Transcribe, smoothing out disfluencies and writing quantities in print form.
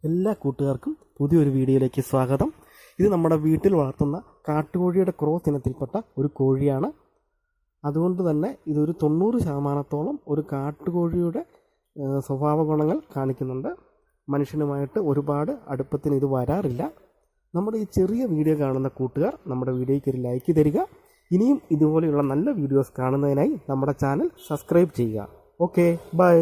എല്ലാ കൂട്ടുകാർക്കും പുതിയൊരു വീഡിയോയിലേക്ക് സ്വാഗതം. ഇത് നമ്മുടെ വീട്ടിൽ വളർത്തുന്ന കാട്ടുകോഴിയുടെ ക്രോസ് ഇനത്തിൽപ്പെട്ട ഒരു കോഴിയാണ്. അതുകൊണ്ട് തന്നെ ഇതൊരു 90% ഒരു കാട്ടുകോഴിയുടെ സ്വഭാവ ഗുണങ്ങൾ കാണിക്കുന്നുണ്ട്. മനുഷ്യനുമായിട്ട് ഒരുപാട് അടുപ്പത്തിന് ഇത് വരാറില്ല. നമ്മുടെ ഈ ചെറിയ വീഡിയോ കാണുന്ന കൂട്ടുകാർ നമ്മുടെ വീഡിയോയ്ക്ക് ഒരു ലൈക്ക് തരിക. ഇനിയും ഇതുപോലെയുള്ള നല്ല വീഡിയോസ് കാണുന്നതിനായി നമ്മുടെ ചാനൽ സബ്സ്ക്രൈബ് ചെയ്യുക. Okay, by.